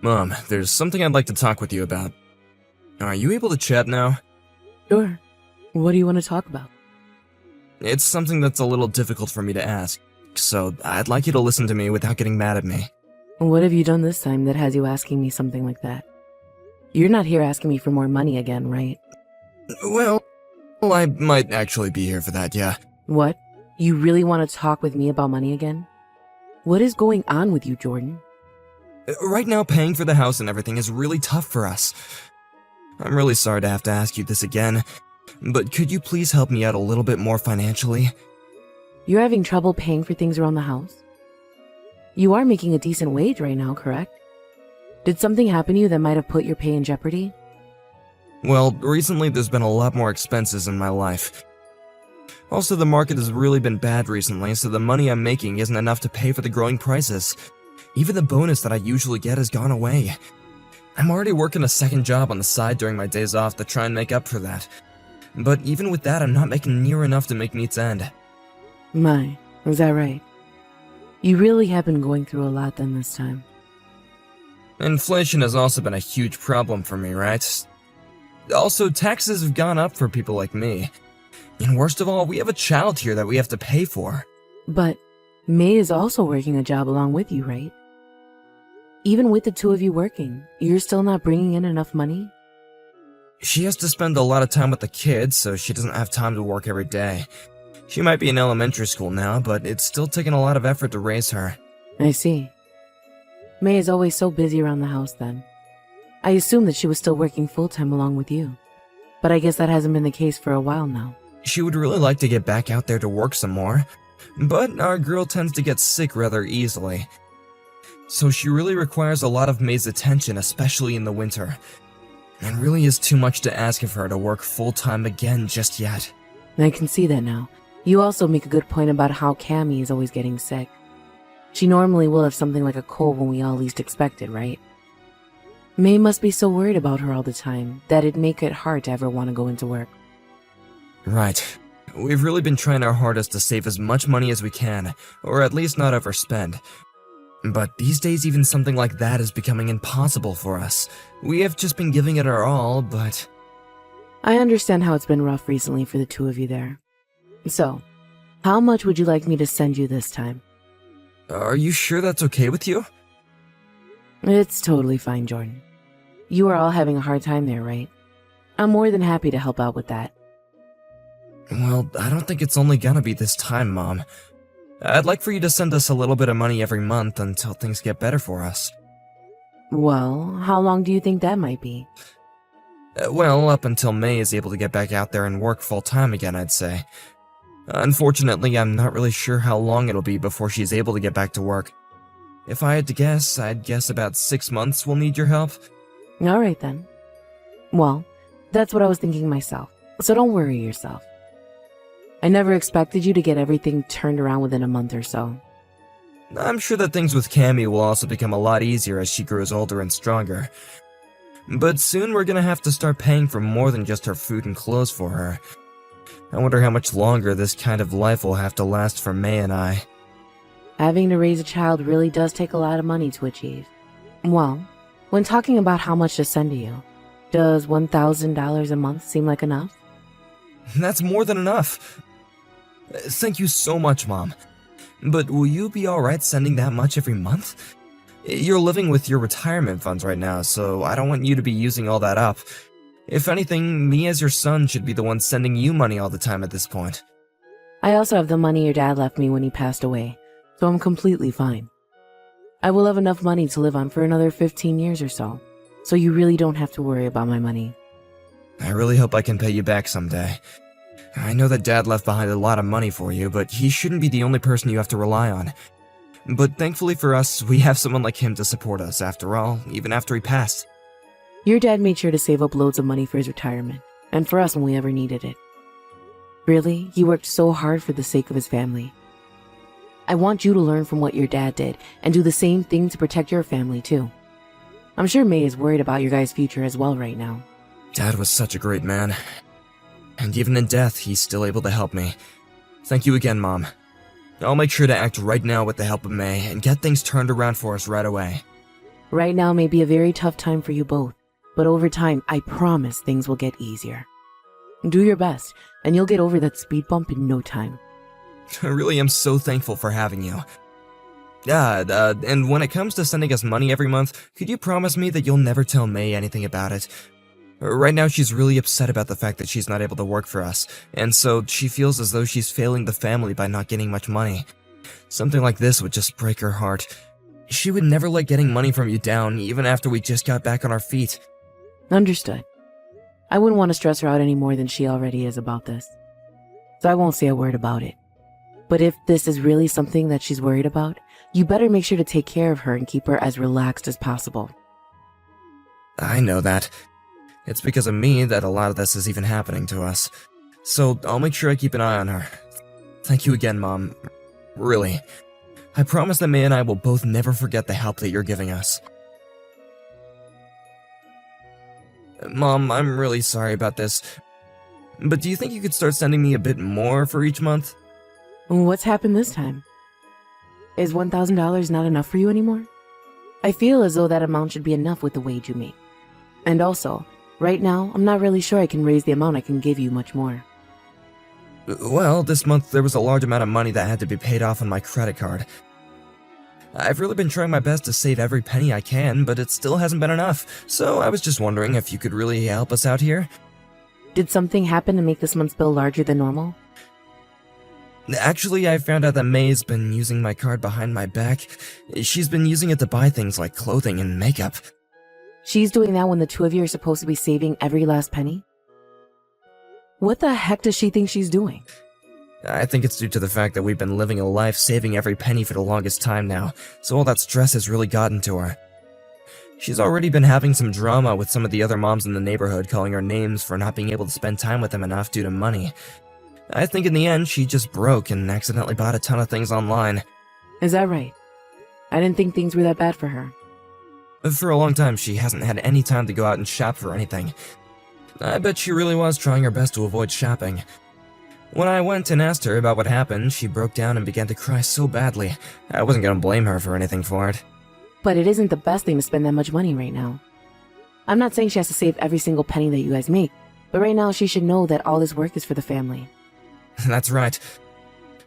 Mom, there's something I'd like to talk with you about. Are you able to chat now? Sure. What do you want to talk about? It's something that's a little difficult for me to ask, so I'd like you to listen to me without getting mad at me. What have you done this time that has you asking me something like that? You're not here asking me for more money again, right? Well, I might actually be here for that, yeah. What? You really want to talk with me about money again? What is going on with you, Jordan? Right now, paying for the house and everything is really tough for us. I'm really sorry to have to ask you this again, but could you please help me out a little bit more financially? You're having trouble paying for things around the house? You are making a decent wage right now, correct? Did something happen to you that might have put your pay in jeopardy? Well, recently there's been a lot more expenses in my life. Also, the market has really been bad recently, so the money I'm making isn't enough to pay for the growing prices. Even the bonus that I usually get has gone away. I'm already working a second job on the side during my days off to try and make up for that. But even with that, I'm not making near enough to make meets end. My, is that right? You really have been going through a lot then this time. Inflation has also been a huge problem for me, right? Also, taxes have gone up for people like me. And worst of all, we have a child here that we have to pay for. But May is also working a job along with you, right? Even with the two of you working, you're still not bringing in enough money? She has to spend a lot of time with the kids, so she doesn't have time to work every day. She might be in elementary school now, but it's still taking a lot of effort to raise her. I see. May is always so busy around the house then. I assumed that she was still working full-time along with you. But I guess that hasn't been the case for a while now. She would really like to get back out there to work some more, but our girl tends to get sick rather easily. So she really requires a lot of May's attention, especially in the winter. It really is too much to ask of her to work full-time again just yet. I can see that now. You also make a good point about how Cammy is always getting sick. She normally will have something like a cold when we all least expect it, right? May must be so worried about her all the time that it'd make it hard to ever want to go into work. Right. We've really been trying our hardest to save as much money as we can, or at least not overspend. But these days even something like that is becoming impossible for us. We have just been giving it our all, but... I understand how it's been rough recently for the two of you there. So, how much would you like me to send you this time? Are you sure that's okay with you? It's totally fine, Jordan. You are all having a hard time there, right? I'm more than happy to help out with that. Well, I don't think it's only gonna be this time, Mom. I'd like for you to send us a little bit of money every month until things get better for us. Well, how long do you think that might be? Well, up until May is able to get back out there and work full-time again, I'd say. Unfortunately, I'm not really sure how long it'll be before she's able to get back to work. If I had to guess, I'd guess about 6 months we'll need your help. Alright then. Well, that's what I was thinking myself, so don't worry yourself. I never expected you to get everything turned around within a month or so. I'm sure that things with Cammy will also become a lot easier as she grows older and stronger. But soon we're gonna have to start paying for more than just her food and clothes for her. I wonder how much longer this kind of life will have to last for May and I. Having to raise a child really does take a lot of money to achieve. Well, when talking about how much to send to you, does $1,000 a month seem like enough? That's more than enough. Thank you so much, Mom. But will you be alright sending that much every month? You're living with your retirement funds right now, so I don't want you to be using all that up. If anything, me as your son should be the one sending you money all the time at this point. I also have the money your dad left me when he passed away, so I'm completely fine. I will have enough money to live on for another 15 years or so you really don't have to worry about my money. I really hope I can pay you back someday. I know that Dad left behind a lot of money for you, but he shouldn't be the only person you have to rely on. But thankfully for us, we have someone like him to support us after all, even after he passed. Your dad made sure to save up loads of money for his retirement, and for us when we ever needed it. Really, he worked so hard for the sake of his family. I want you to learn from what your dad did, and do the same thing to protect your family too. I'm sure May is worried about your guys' future as well right now. Dad was such a great man. And even in death, he's still able to help me. Thank you again, Mom. I'll make sure to act right now with the help of May and get things turned around for us right away. Right now may be a very tough time for you both, but over time, I promise things will get easier. Do your best, and you'll get over that speed bump in no time. I really am so thankful for having you. And when it comes to sending us money every month, could you promise me that you'll never tell May anything about it? Right now, she's really upset about the fact that she's not able to work for us, and so she feels as though she's failing the family by not getting much money. Something like this would just break her heart. She would never let getting money from you down, even after we just got back on our feet. Understood. I wouldn't want to stress her out any more than she already is about this, so I won't say a word about it. But if this is really something that she's worried about, you better make sure to take care of her and keep her as relaxed as possible. I know that. It's because of me that a lot of this is even happening to us. So I'll make sure I keep an eye on her. Thank you again, Mom. Really. I promise that May and I will both never forget the help that you're giving us. Mom, I'm really sorry about this, but do you think you could start sending me a bit more for each month? What's happened this time? Is $1,000 not enough for you anymore? I feel as though that amount should be enough with the wage you make. And also, right now, I'm not really sure I can raise the amount I can give you much more. Well, this month there was a large amount of money that had to be paid off on my credit card. I've really been trying my best to save every penny I can, but it still hasn't been enough, so I was just wondering if you could really help us out here. Did something happen to make this month's bill larger than normal? Actually, I found out that May's been using my card behind my back. She's been using it to buy things like clothing and makeup. She's doing that when the two of you are supposed to be saving every last penny? What the heck does she think she's doing? I think it's due to the fact that we've been living a life saving every penny for the longest time now, so all that stress has really gotten to her. She's already been having some drama with some of the other moms in the neighborhood calling her names for not being able to spend time with them enough due to money. I think in the end, she just broke and accidentally bought a ton of things online. Is that right? I didn't think things were that bad for her. For a long time, she hasn't had any time to go out and shop for anything. I bet she really was trying her best to avoid shopping. When I went and asked her about what happened, she broke down and began to cry so badly. I wasn't gonna blame her for anything for it. But it isn't the best thing to spend that much money right now. I'm not saying she has to save every single penny that you guys make, but right now she should know that all this work is for the family. That's right.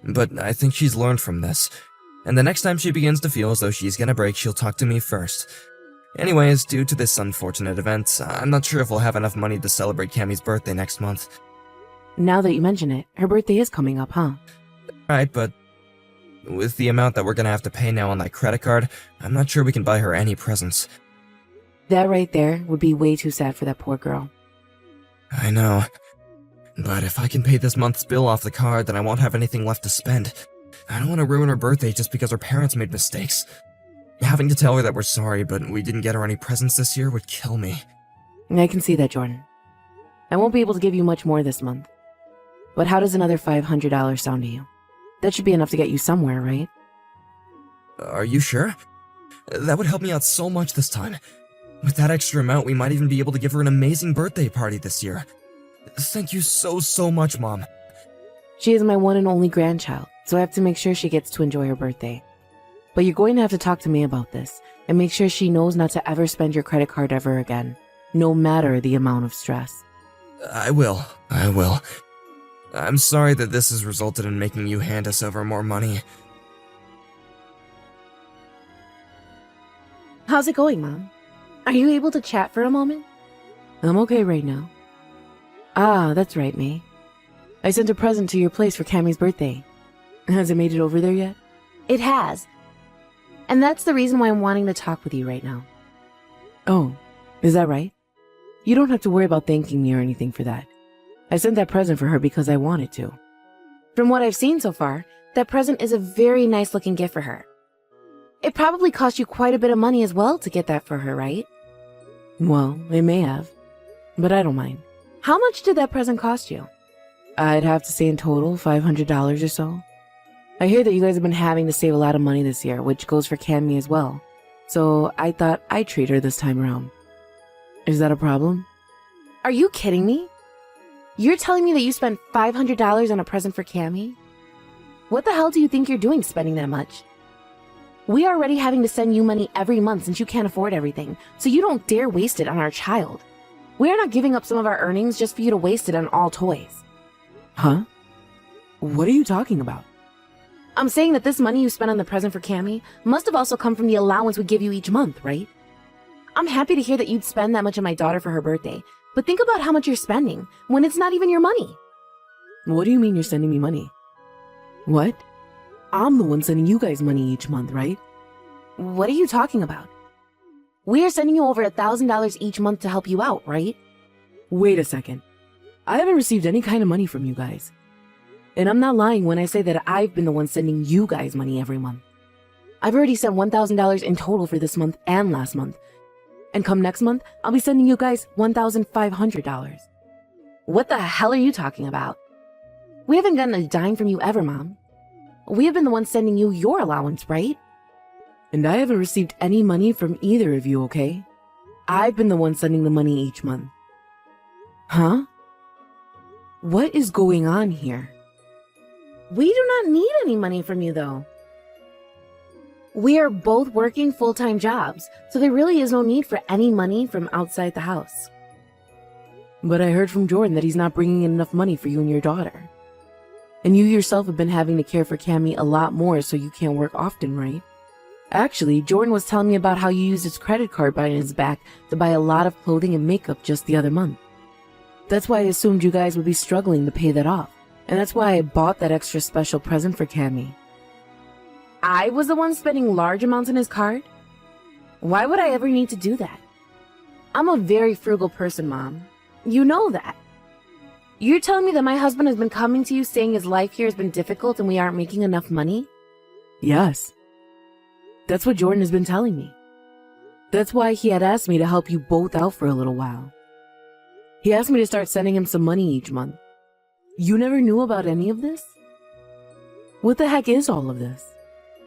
But I think she's learned from this. And the next time she begins to feel as though she's gonna break, she'll talk to me first. Anyways, due to this unfortunate event, I'm not sure if we'll have enough money to celebrate Cammie's birthday next month. Now that you mention it, her birthday is coming up, huh? Right, but with the amount that we're gonna have to pay now on that credit card, I'm not sure we can buy her any presents. That right there would be way too sad for that poor girl. I know. But if I can pay this month's bill off the card, then I won't have anything left to spend. I don't want to ruin her birthday just because her parents made mistakes. Having to tell her that we're sorry, but we didn't get her any presents this year would kill me. I can see that, Jordan. I won't be able to give you much more this month. But how does another $500 sound to you? That should be enough to get you somewhere, right? Are you sure? That would help me out so much this time. With that extra amount, we might even be able to give her an amazing birthday party this year. Thank you so much, Mom. She is my one and only grandchild, so I have to make sure she gets to enjoy her birthday. But you're going to have to talk to me about this, and make sure she knows not to ever spend your credit card ever again, no matter the amount of stress. I will. I'm sorry that this has resulted in making you hand us over more money. How's it going, Mom? Are you able to chat for a moment? I'm okay right now. Ah, that's right, May. I sent a present to your place for Cammie's birthday. Has it made it over there yet? It has. And that's the reason why I'm wanting to talk with you right now. Oh, is that right? You don't have to worry about thanking me or anything for that. I sent that present for her because I wanted to. From what I've seen so far, that present is a very nice looking gift for her. It probably cost you quite a bit of money as well to get that for her, right? Well, it may have, but I don't mind. How much did that present cost you? I'd have to say in total $500 or so. I hear that you guys have been having to save a lot of money this year, which goes for Cammie as well. So I thought I'd treat her this time around. Is that a problem? Are you kidding me? You're telling me that you spent $500 on a present for Cammie? What the hell do you think you're doing spending that much? We are already having to send you money every month since you can't afford everything, so you don't dare waste it on our child. We are not giving up some of our earnings just for you to waste it on all toys. Huh? What are you talking about? I'm saying that this money you spent on the present for Cammy must have also come from the allowance we give you each month, right? I'm happy to hear that you'd spend that much on my daughter for her birthday, but think about how much you're spending when it's not even your money. What do you mean you're sending me money? What? I'm the one sending you guys money each month, right? What are you talking about? We are sending you over $1,000 each month to help you out, right? Wait a second. I haven't received any kind of money from you guys. And I'm not lying when I say that I've been the one sending you guys money every month. I've already sent $1,000 in total for this month and last month. And come next month, I'll be sending you guys $1,500. What the hell are you talking about? We haven't gotten a dime from you ever, Mom. We have been the ones sending you your allowance, right? And I haven't received any money from either of you, okay? I've been the one sending the money each month. Huh? What is going on here? We do not need any money from you, though. We are both working full-time jobs, so there really is no need for any money from outside the house. But I heard from Jordan that he's not bringing in enough money for you and your daughter. And you yourself have been having to care for Cammy a lot more, so you can't work often, right? Actually, Jordan was telling me about how you used his credit card behind his back to buy a lot of clothing and makeup just the other month. That's why I assumed you guys would be struggling to pay that off. And that's why I bought that extra special present for Cammy. I was the one spending large amounts on his card? Why would I ever need to do that? I'm a very frugal person, Mom. You know that. You're telling me that my husband has been coming to you saying his life here has been difficult and we aren't making enough money? Yes. That's what Jordan has been telling me. That's why he had asked me to help you both out for a little while. He asked me to start sending him some money each month. You never knew about any of this? What the heck is all of this?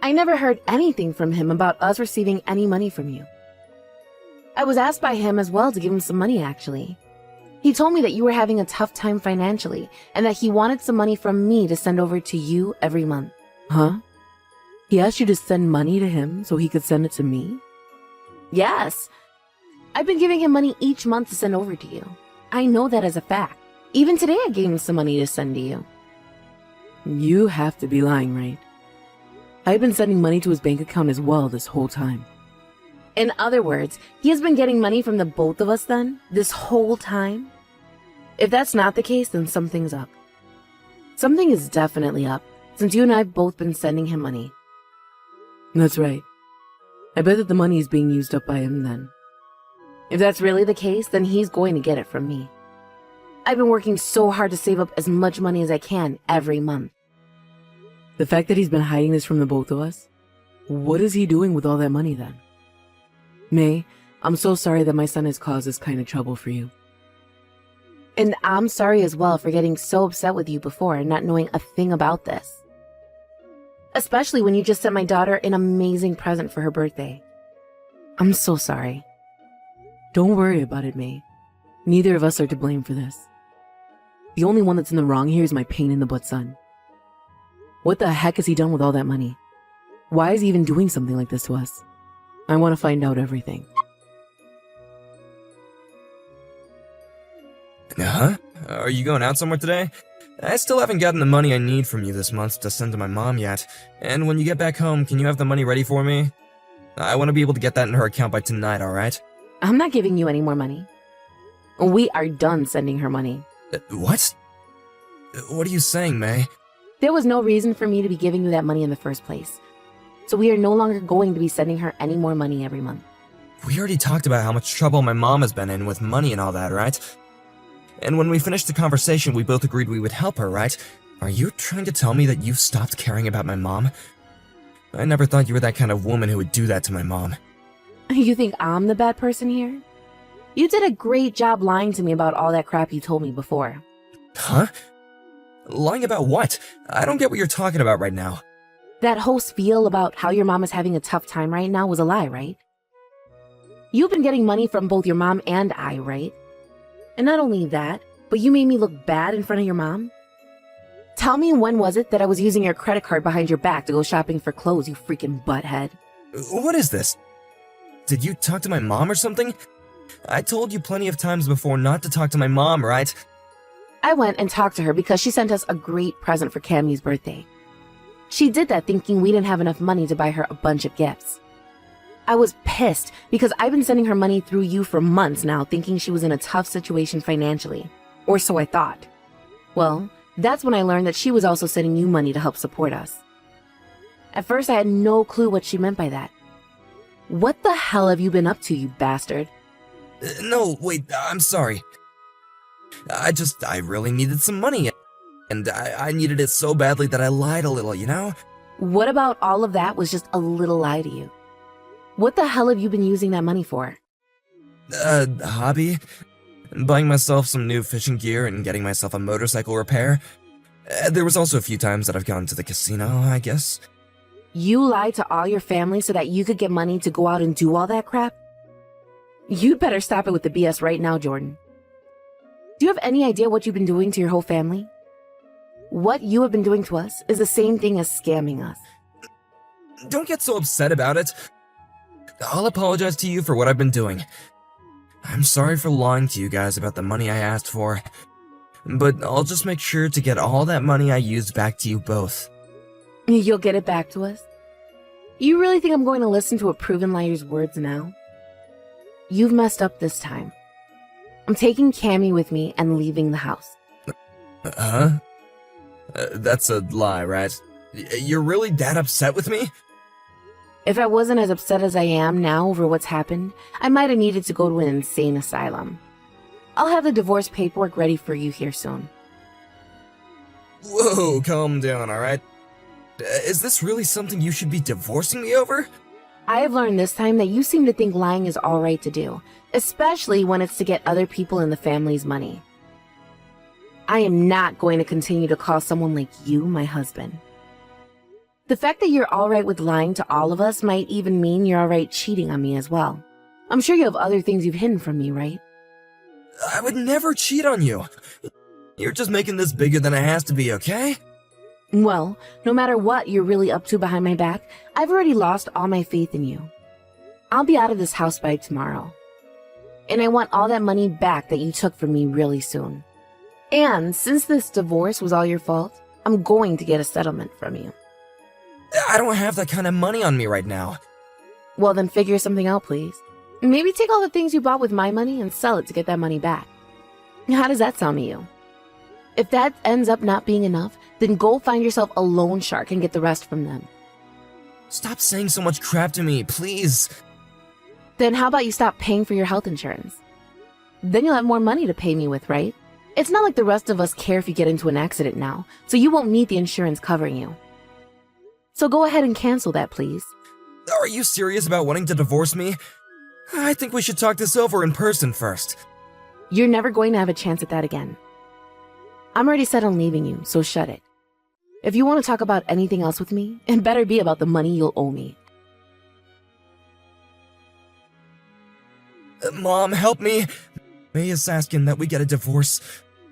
I never heard anything from him about us receiving any money from you. I was asked by him as well to give him some money, actually. He told me that you were having a tough time financially and that he wanted some money from me to send over to you every month. Huh? He asked you to send money to him so he could send it to me? Yes. I've been giving him money each month to send over to you. I know that as a fact. Even today I gave him some money to send to you. You have to be lying, right? I've been sending money to his bank account as well this whole time. In other words, he has been getting money from the both of us then, this whole time? If that's not the case, then something's up. Something is definitely up, since you and I have both been sending him money. That's right. I bet that the money is being used up by him then. If that's really the case, then he's going to get it from me. I've been working so hard to save up as much money as I can every month. The fact that he's been hiding this from the both of us? What is he doing with all that money then? May, I'm so sorry that my son has caused this kind of trouble for you. And I'm sorry as well for getting so upset with you before and not knowing a thing about this. Especially when you just sent my daughter an amazing present for her birthday. I'm so sorry. Don't worry about it, May. Neither of us are to blame for this. The only one that's in the wrong here is my pain in the butt son. What the heck has he done with all that money? Why is he even doing something like this to us? I want to find out everything. Huh? Are you going out somewhere today? I still haven't gotten the money I need from you this month to send to my mom yet. And when you get back home, can you have the money ready for me? I want to be able to get that in her account by tonight, alright? I'm not giving you any more money. We are done sending her money. What? What are you saying, May? There was no reason for me to be giving you that money in the first place. So we are no longer going to be sending her any more money every month. We already talked about how much trouble my mom has been in with money and all that, right? And when we finished the conversation, we both agreed we would help her, right? Are you trying to tell me that you've stopped caring about my mom? I never thought you were that kind of woman who would do that to my mom. You think I'm the bad person here? You did a great job lying to me about all that crap you told me before. Huh? Lying about what? I don't get what you're talking about right now. That whole spiel about how your mom is having a tough time right now was a lie, right? You've been getting money from both your mom and I, right? And not only that, but you made me look bad in front of your mom? Tell me when was it that I was using your credit card behind your back to go shopping for clothes, you freaking butthead? What is this? Did you talk to my mom or something? I told you plenty of times before not to talk to my mom, right? I went and talked to her because she sent us a great present for Cammie's birthday. She did that thinking we didn't have enough money to buy her a bunch of gifts. I was pissed because I've been sending her money through you for months now, thinking she was in a tough situation financially. Or so I thought. Well, that's when I learned that she was also sending you money to help support us. At first, I had no clue what she meant by that. What the hell have you been up to, you bastard? No, wait, I'm sorry. I really needed some money. And I needed it so badly that I lied a little, you know? What about all of that was just a little lie to you? What the hell have you been using that money for? Hobby? Buying myself some new fishing gear and getting myself a motorcycle repair. There was also a few times that I've gone to the casino, I guess. You lied to all your family so that you could get money to go out and do all that crap? You'd better stop it with the BS right now, Jordan. Do you have any idea what you've been doing to your whole family? What you have been doing to us is the same thing as scamming us. Don't get so upset about it. I'll apologize to you for what I've been doing. I'm sorry for lying to you guys about the money I asked for, but I'll just make sure to get all that money I used back to you both. You'll get it back to us? You really think I'm going to listen to a proven liar's words now? You've messed up this time. I'm taking Cammie with me and leaving the house. Huh? That's a lie, right? You're really that upset with me? If I wasn't as upset as I am now over what's happened, I might have needed to go to an insane asylum. I'll have the divorce paperwork ready for you here soon. Whoa, calm down, alright? Is this really something you should be divorcing me over? I have learned this time that you seem to think lying is alright to do, especially when it's to get other people in the family's money. I am not going to continue to call someone like you my husband. The fact that you're alright with lying to all of us might even mean you're alright cheating on me as well. I'm sure you have other things you've hidden from me, right? I would never cheat on you. You're just making this bigger than it has to be, okay? Well, no matter what you're really up to behind my back, I've already lost all my faith in you. I'll be out of this house by tomorrow. And I want all that money back that you took from me really soon. And since this divorce was all your fault, I'm going to get a settlement from you. I don't have that kind of money on me right now. Well, then figure something out, please. Maybe take all the things you bought with my money and sell it to get that money back. How does that sound to you? If that ends up not being enough, then go find yourself a loan shark and get the rest from them. Stop saying so much crap to me, please. Then how about you stop paying for your health insurance? Then you'll have more money to pay me with, right? It's not like the rest of us care if you get into an accident now, so you won't need the insurance covering you. So go ahead and cancel that, please. Are you serious about wanting to divorce me? I think we should talk this over in person first. You're never going to have a chance at that again. I'm already set on leaving you, so shut it. If you want to talk about anything else with me, it better be about the money you'll owe me. Mom, help me. May is asking that we get a divorce.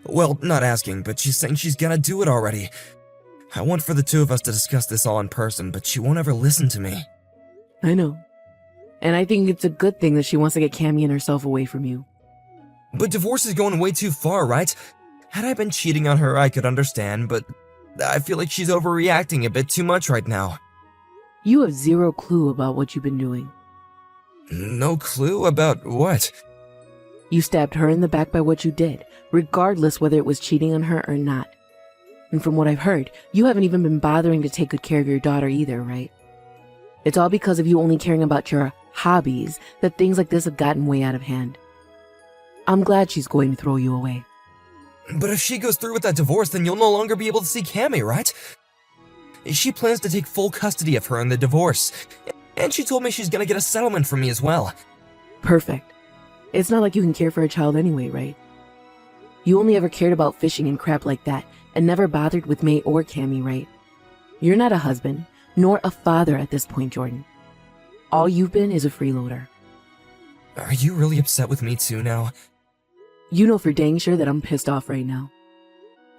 Well, not asking, but she's saying she's gonna do it already. I want for the two of us to discuss this all in person, but she won't ever listen to me. I know. And I think it's a good thing that she wants to get Cammie and herself away from you. But divorce is going way too far, right? Had I been cheating on her, I could understand, but I feel like she's overreacting a bit too much right now. You have zero clue about what you've been doing. No clue about what? You stabbed her in the back by what you did, regardless whether it was cheating on her or not. And from what I've heard, you haven't even been bothering to take good care of your daughter either, right? It's all because of you only caring about your hobbies that things like this have gotten way out of hand. I'm glad she's going to throw you away. But if she goes through with that divorce, then you'll no longer be able to see Cammie, right? She plans to take full custody of her in the divorce, and she told me she's gonna get a settlement from me as well. Perfect. It's not like you can care for a child anyway, right? You only ever cared about fishing and crap like that, and never bothered with May or Cammie, right? You're not a husband, nor a father at this point, Jordan. All you've been is a freeloader. Are you really upset with me too now? You know for dang sure that I'm pissed off right now.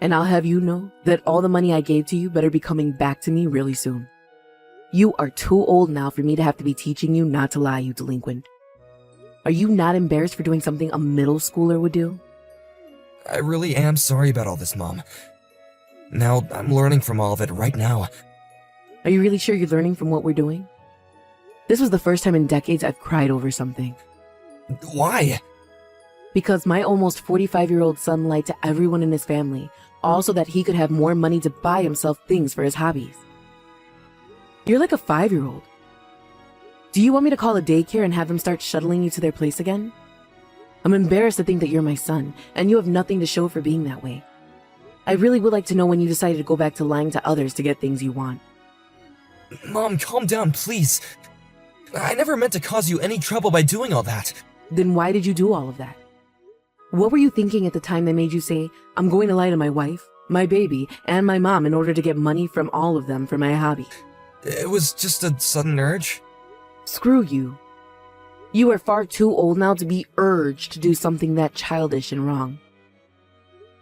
And I'll have you know that all the money I gave to you better be coming back to me really soon. You are too old now for me to have to be teaching you not to lie, you delinquent. Are you not embarrassed for doing something a middle schooler would do? I really am sorry about all this, Mom. Now, I'm learning from all of it right now. Are you really sure you're learning from what we're doing? This was the first time in decades I've cried over something. Why? Because my almost 45-year-old son lied to everyone in his family, all so that he could have more money to buy himself things for his hobbies. You're like a 5-year-old. Do you want me to call a daycare and have them start shuttling you to their place again? I'm embarrassed to think that you're my son, and you have nothing to show for being that way. I really would like to know when you decided to go back to lying to others to get things you want. Mom, calm down, please. I never meant to cause you any trouble by doing all that. Then why did you do all of that? What were you thinking at the time that made you say, I'm going to lie to my wife, my baby, and my mom in order to get money from all of them for my hobby? It was just a sudden urge. Screw you. You are far too old now to be urged to do something that childish and wrong.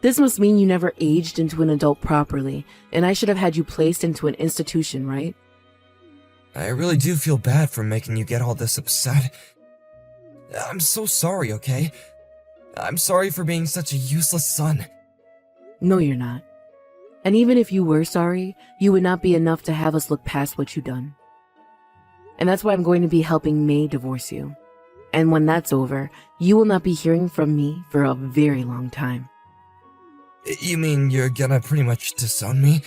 This must mean you never aged into an adult properly, and I should have had you placed into an institution, right? I really do feel bad for making you get all this upset. I'm so sorry, okay? I'm sorry for being such a useless son. No, you're not. And even if you were sorry, you would not be enough to have us look past what you've done. And that's why I'm going to be helping May divorce you. And when that's over, you will not be hearing from me for a very long time. You mean you're gonna pretty much disown me?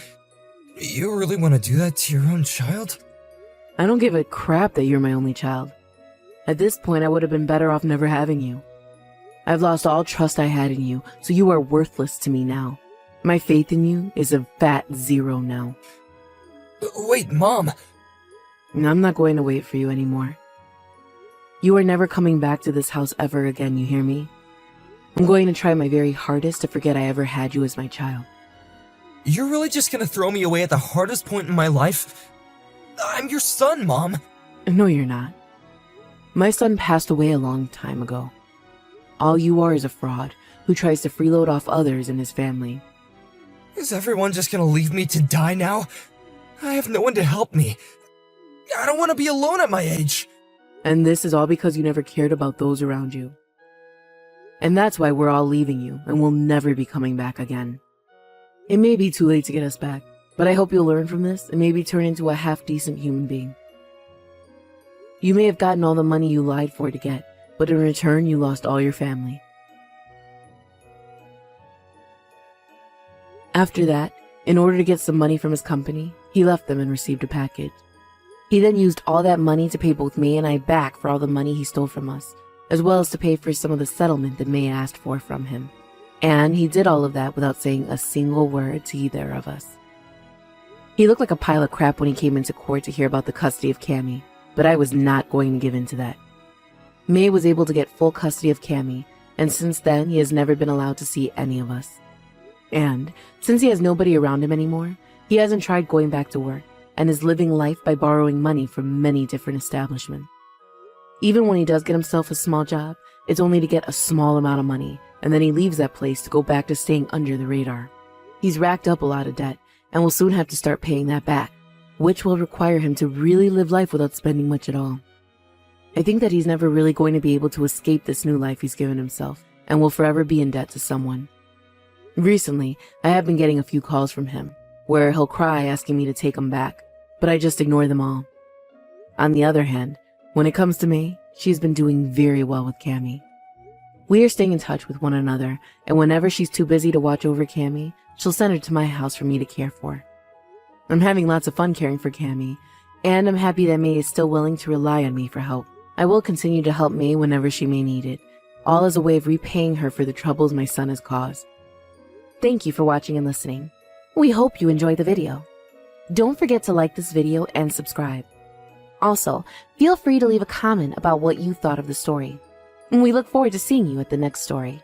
You really want to do that to your own child? I don't give a crap that you're my only child. At this point, I would have been better off never having you. I've lost all trust I had in you, so you are worthless to me now. My faith in you is a fat 0 now. Wait, Mom! And I'm not going to wait for you anymore. You are never coming back to this house ever again, you hear me? I'm going to try my very hardest to forget I ever had you as my child. You're really just gonna throw me away at the hardest point in my life? I'm your son, Mom! No, you're not. My son passed away a long time ago. All you are is a fraud who tries to freeload off others in his family. Is everyone just gonna leave me to die now? I have no one to help me. I don't want to be alone at my age. And this is all because you never cared about those around you. And that's why we're all leaving you and will never be coming back again. It may be too late to get us back, but I hope you'll learn from this and maybe turn into a half-decent human being. You may have gotten all the money you lied for to get, but in return you lost all your family. After that, in order to get some money from his company, he left them and received a package. He then used all that money to pay both May and I back for all the money he stole from us, as well as to pay for some of the settlement that May asked for from him. And he did all of that without saying a single word to either of us. He looked like a pile of crap when he came into court to hear about the custody of Cammy, but I was not going to give in to that. May was able to get full custody of Cammy, and since then he has never been allowed to see any of us. And since he has nobody around him anymore, he hasn't tried going back to work and is living life by borrowing money from many different establishments. Even when he does get himself a small job, it's only to get a small amount of money, and then he leaves that place to go back to staying under the radar. He's racked up a lot of debt and will soon have to start paying that back, which will require him to really live life without spending much at all. I think that he's never really going to be able to escape this new life he's given himself and will forever be in debt to someone. Recently, I have been getting a few calls from him, where he'll cry asking me to take him back, but I just ignore them all. On the other hand, when it comes to May, she's been doing very well with Cammy. We are staying in touch with one another, and whenever she's too busy to watch over Cammy, she'll send her to my house for me to care for. I'm having lots of fun caring for Cammy, and I'm happy that May is still willing to rely on me for help. I will continue to help May whenever she may need it, all as a way of repaying her for the troubles my son has caused. Thank you for watching and listening. We hope you enjoyed the video. Don't forget to like this video and subscribe. Also, feel free to leave a comment about what you thought of the story. And we look forward to seeing you at the next story.